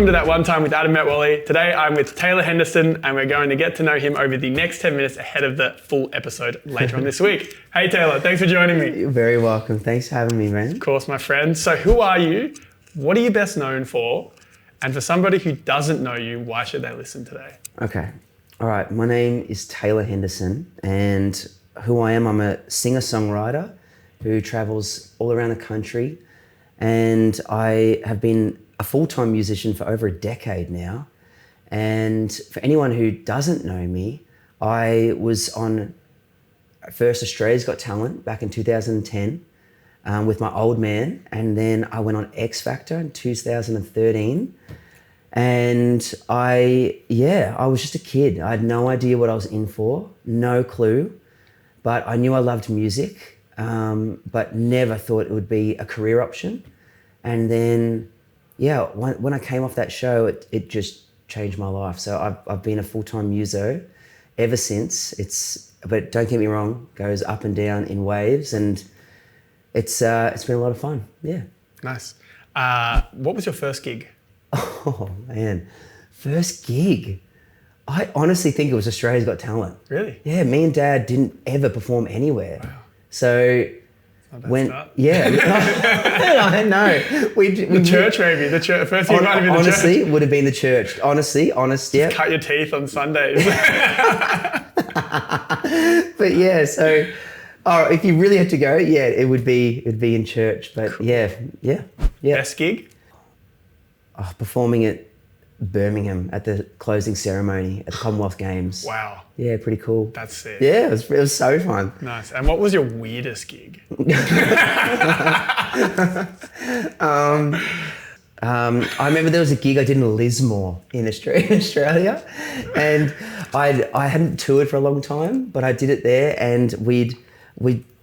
welcome to That One Time with Adam Metwally. Today I'm with Taylor Henderson and we're going to get to know him over the next 10 minutes ahead of the full episode later on this week. Hey Taylor, thanks for joining me. You're very welcome. Thanks for having me, man. Of course, my friend. So who are you? What are you best known for? And for somebody who doesn't know you, why should they listen today? Okay. All right. My name is Taylor Henderson, and who I am, I'm a singer-songwriter who travels all around the country, and I have been a full-time musician for over a decade now. And for anyone who doesn't know me, I was on first Australia's Got Talent back in 2010 with my old man, and then I went on X Factor in 2013. And I was just a kid. I had no idea what I was in for, no clue, but I knew I loved music, but never thought it would be a career option. And then, when I came off that show, it just changed my life. So I've been a full-time muso ever since. But don't get me wrong, goes up and down in waves, and it's been a lot of fun. Yeah. Nice. What was your first gig? Oh man, first gig. I honestly think it was Australia's Got Talent. Really? Yeah, me and Dad didn't ever perform anywhere. Wow. So I know. The church maybe. The church. First gig might have been the church. Honestly, it would have been the church. Honest, yeah. Cut your teeth on Sundays. But yeah, so if you really had to go, it'd be in church. But cool. Yeah. Best gig? Performing at Birmingham at the closing ceremony at the Commonwealth Games. Wow. Yeah, pretty cool. That's sick. Yeah, it was so fun. Nice. And what was your weirdest gig? I remember there was a gig I did in Lismore in Australia, and I hadn't toured for a long time, but I did it there, and we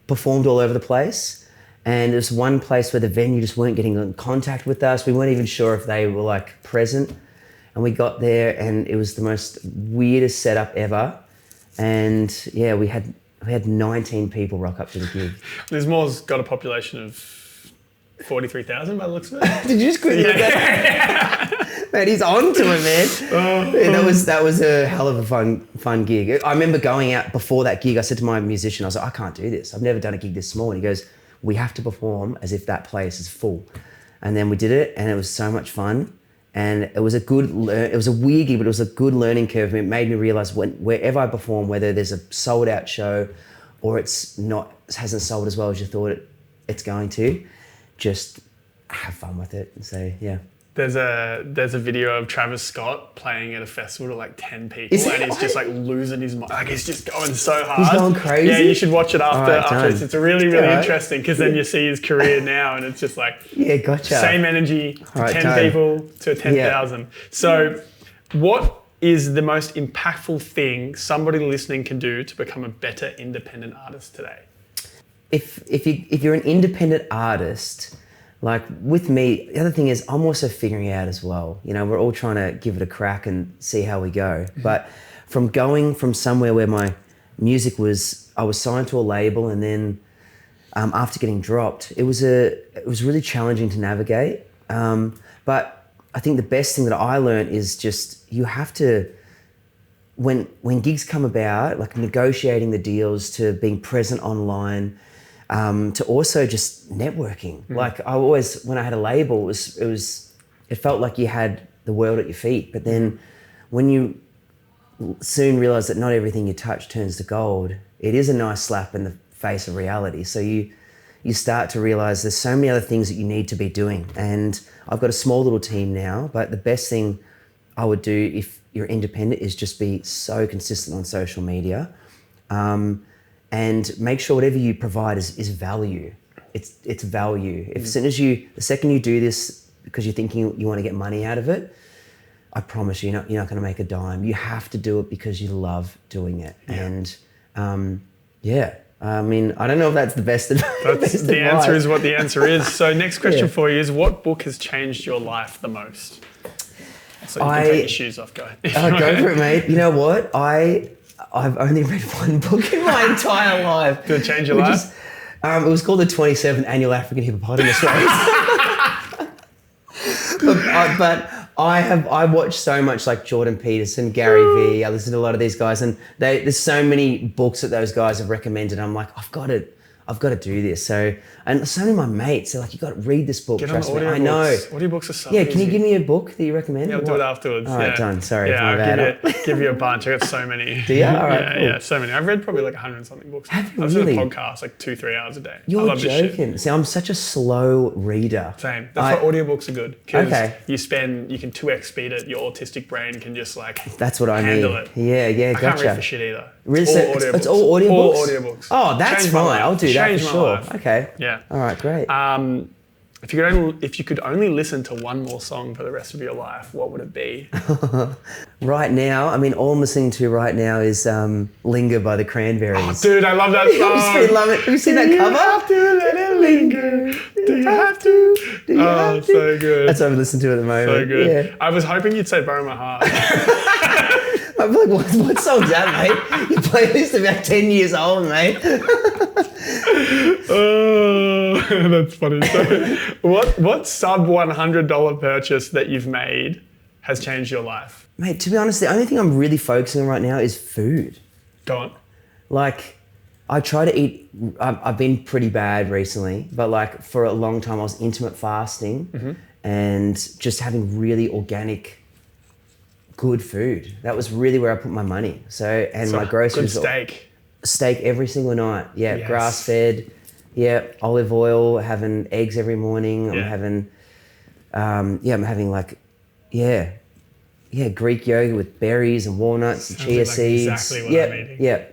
performed all over the place. And there was one place where the venue just weren't getting in contact with us. We weren't even sure if they were like present. And we got there and it was the most weirdest setup ever. And yeah, we had 19 people rock up to the gig. Lismore's got a population of 43,000 by the looks of it. Did you just quickly look at that? Man, he's on to it, man. That was a hell of a fun gig. I remember going out before that gig, I said to my musician, I was like, I can't do this. I've never done a gig this small. And he goes, we have to perform as if that place is full. And then we did it and it was so much fun. And it was it was a weird gig, but it was a good learning curve. It made me realize wherever I perform, whether there's a sold out show or it hasn't sold as well as you thought it's going to, just have fun with it. And so, yeah. There's a video of Travis Scott playing at a festival to like 10 people and he's just like losing his mind. Like he's just going so hard. He's going crazy? Yeah, you should watch it after this. It's really, really right. interesting because then you see his career now and it's just like gotcha. Same energy to 10 people to 10,000. Yeah. So what is the most impactful thing somebody listening can do to become a better independent artist today? If you're an independent artist, like with me, the other thing is I'm also figuring it out as well. You know, we're all trying to give it a crack and see how we go. Mm-hmm. But from going from somewhere where my music I was signed to a label, and then after getting dropped, it was really challenging to navigate. But I think the best thing that I learned is just you have to, when gigs come about, like negotiating the deals to being present online, to also just networking. Like I always, when I had a label, it felt like you had the world at your feet. But then when you soon realize that not everything you touch turns to gold, it is a nice slap in the face of reality. So you start to realize there's so many other things that you need to be doing. And I've got a small little team now, but the best thing I would do if you're independent is just be so consistent on social media. And make sure whatever you provide is value. It's value. The second you do this because you're thinking you want to get money out of it, I promise you're not going to make a dime. You have to do it because you love doing it. Yeah. And I mean, I don't know if that's the best advice. The answer is what the answer is. So next question for you is, what book has changed your life the most? So you can take your shoes off, go. Go for it, mate. You know what? I've only read one book in my entire life. Did it change your life? It was called the 27th Annual African Hippopotamus Race. but I watch so much like Jordan Peterson, Gary Vee. I listen to a lot of these guys, and there's so many books that those guys have recommended. I'm like, I've got to do this. So, and so many of my mates are like, you got to read this book. Get trust on me. the I know. Audiobooks are so Yeah, easy. can you give me a book that you recommend? Yeah, I'll do it afterwards. All right, done. Sorry, Yeah, my bad. I'll give you a bunch. I got so many. Do you? All right, Yeah, cool. yeah, so many. I've read probably like 100 and something books. Have you I've listened really? to podcasts like 2-3 hours a day. I You're love this shit. joking. See, I'm such a slow reader. Same. That's why audiobooks are good. Because Okay. you can 2x speed it. Your autistic brain can just like That's what I handle mean. it. Yeah, I can't read gotcha. for shit either. Really? It's So all audiobooks. it's all audiobooks? All audiobooks. Oh, that's Changed my fine. life. I'll do that Changed for my sure. life. Okay. Yeah. All right, great. If you could only listen to one more song for the rest of your life, what would it be? Right now, I mean, all I'm listening to right now is Linger by the Cranberries. Oh, dude, I love that song. I love it. Have you seen that cover? You have to let it linger. Do you have to? Do you have to? So good. That's what I'm listening to at the moment. So good. Yeah. I was hoping you'd say Borrow My Heart. I'm like, what song's that, mate? Your playlist about 10 years old, mate. Oh, that's funny. So, what sub $100 purchase that you've made has changed your life? Mate, to be honest, the only thing I'm really focusing on right now is food. Go on. Like, I try to eat, I've been pretty bad recently, but like for a long time I was intermittent fasting and just having really organic, good food. That was really where I put my money. So, and my groceries. Good steak. Steak every single night. Yeah, Yes. grass fed. Yeah, olive oil, having eggs every morning. Yeah. I'm having like, Greek yogurt with berries and walnuts and chia like seeds. exactly what I'm eating. Yeah.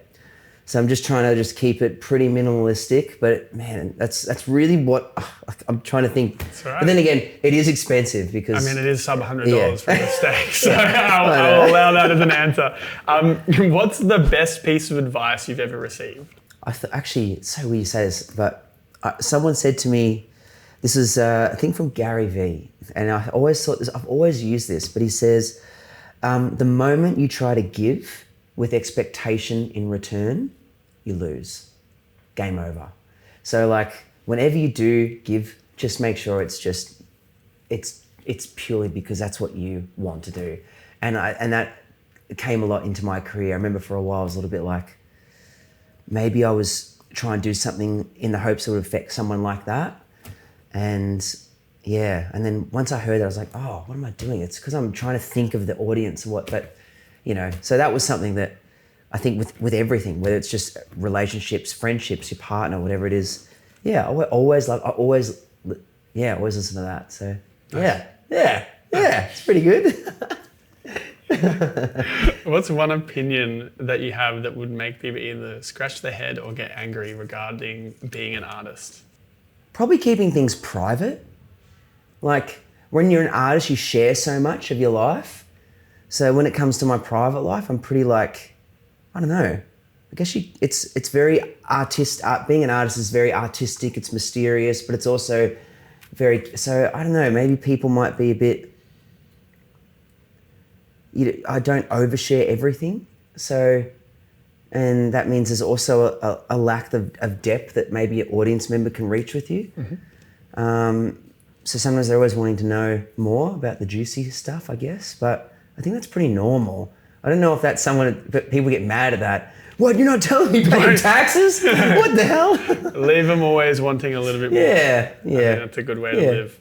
So I'm just trying to just keep it pretty minimalistic, but man, that's really what I'm trying to think. That's all right. But then again, it is expensive because I mean, it is sub $100 Yeah. for a steak, so I'll allow that as an answer. What's the best piece of advice you've ever received? Actually, it's so weird you say this, but someone said to me, this is I think from Gary Vee, and I always thought this. I've always used this, but he says, the moment you try to give with expectation in return, you lose. Game over. So like whenever you do give, just make sure it's purely because that's what you want to do. And that came a lot into my career. I remember for a while I was a little bit like, maybe I was trying to do something in the hopes it would affect someone like that. And then once I heard that, I was like, oh, what am I doing? It's because I'm trying to think of the audience and so that was something that I think with everything, whether it's just relationships, friendships, your partner, whatever it is. Yeah, I always listen to that. So yeah, it's pretty good. What's one opinion that you have that would make people either scratch their head or get angry regarding being an artist? Probably keeping things private. Like when you're an artist, you share so much of your life. So when it comes to my private life, I'm pretty like, I don't know. I guess it's very being an artist is very artistic. It's mysterious, but it's also so I don't know. Maybe people might be a bit. I don't overshare everything, so, and that means there's also a lack of depth that maybe an audience member can reach with you. So sometimes they're always wanting to know more about the juicy stuff, I guess. But I think that's pretty normal. I don't know if that's but people get mad at that. What, you're not telling me about your taxes? What the hell? Leave them always wanting a little bit more. Yeah. I mean, that's a good way to live.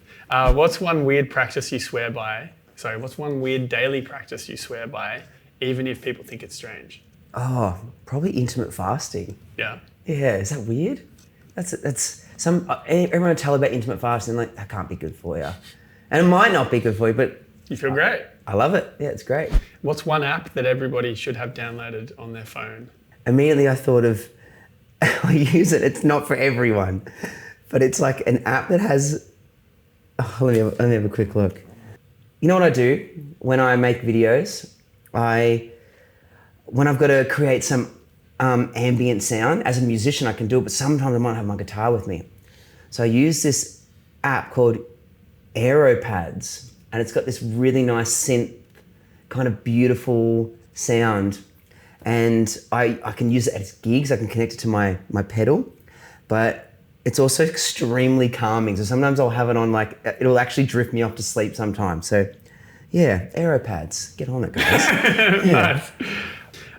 What's one weird practice you swear by? Sorry, what's one weird daily practice you swear by, even if people think it's strange? Oh, probably intermittent fasting. Yeah. Yeah, is that weird? That's everyone will tell about intermittent fasting, like, that can't be good for you. And it might not be good for you, but... You feel great. I love it. Yeah, it's great. What's one app that everybody should have downloaded on their phone? Immediately I thought of, I use it, it's not for everyone, but it's like an app that has, let me have a quick look. You know what I do when I make videos? When I've got to create some ambient sound, as a musician I can do it, but sometimes I might have my guitar with me. So I use this app called Aeropads, and it's got this really nice synth, kind of beautiful sound. And I can use it as gigs, I can connect it to my pedal, but it's also extremely calming. So sometimes I'll have it on, like, it'll actually drift me off to sleep sometimes. So Yeah, aero pads. Get on it, guys. Yeah.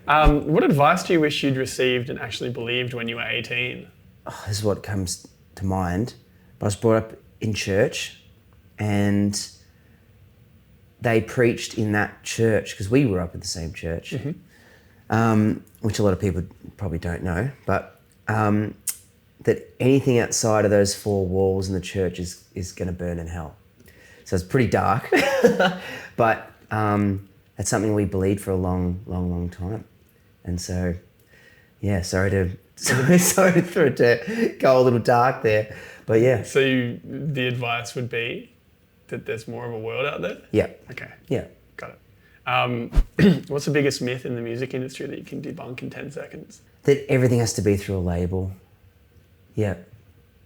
Nice. What advice do you wish you'd received and actually believed when you were 18? Oh, this is what comes to mind. I was brought up in church, and they preached in that church, because we were up in the same church, which a lot of people probably don't know, but that anything outside of those four walls in the church is going to burn in hell. So it's pretty dark, but that's something we believed for a long time. And so, yeah, sorry to go a little dark there, but yeah. So the advice would be that there's more of a world out there? Yeah. Okay. Yeah. Got it. What's the biggest myth in the music industry that you can debunk in 10 seconds? That everything has to be through a label. Yeah.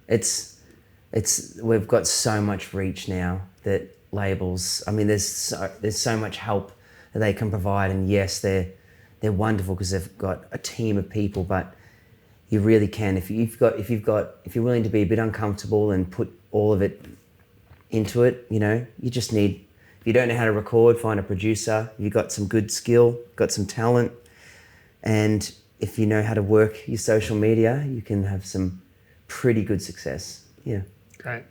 We've got so much reach now that labels, I mean, there's so much help that they can provide, and yes, they're wonderful because they've got a team of people, but you really can, if you're willing to be a bit uncomfortable and put all of it into it, you just need, if you don't know how to record, find a producer. If you've got some good skill, got some talent, and if you know how to work your social media, you can have some pretty good success. Yeah. Great.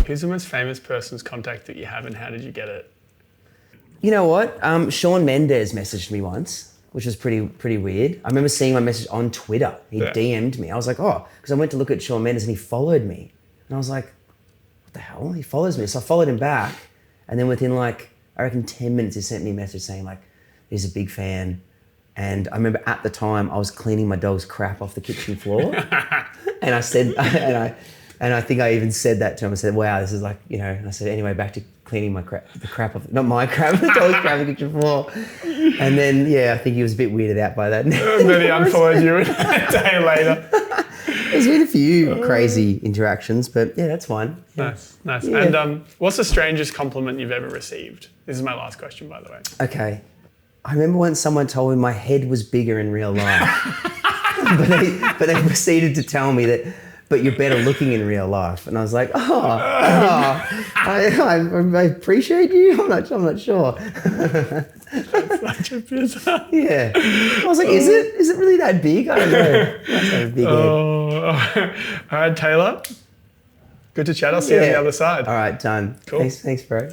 Who's the most famous person's contact that you have, and how did you get it? You know what? Shawn Mendes messaged me once, which was pretty weird. I remember seeing my message on Twitter. He DM'd me. I was like, oh, because I went to look at Shawn Mendes and he followed me. And I was like, what the hell? He follows me. So I followed him back. And then within I reckon 10 minutes, he sent me a message saying he's a big fan. And I remember at the time I was cleaning my dog's crap off the kitchen floor. And I said, and I think I even said that to him. I said, wow, this is and I said, anyway, back to cleaning the crap off, not my crap, the dog's crap on the kitchen floor. And then, I think he was a bit weirded out by that. And then he unfollowed you a day later. There's been a few crazy interactions, but yeah, that's fine. Yeah. Nice. Yeah. And what's the strangest compliment you've ever received? This is my last question, by the way. Okay. I remember once someone told me my head was bigger in real life. but they proceeded to tell me that, but you're better looking in real life. And I was like, I appreciate you. I'm not sure. That's such a bizarre. Yeah. I was like, is it really that big? I don't know. Must have a big head. All right, Taylor. Good to chat. I'll see you on the other side. All right, done. Cool. Thanks, bro.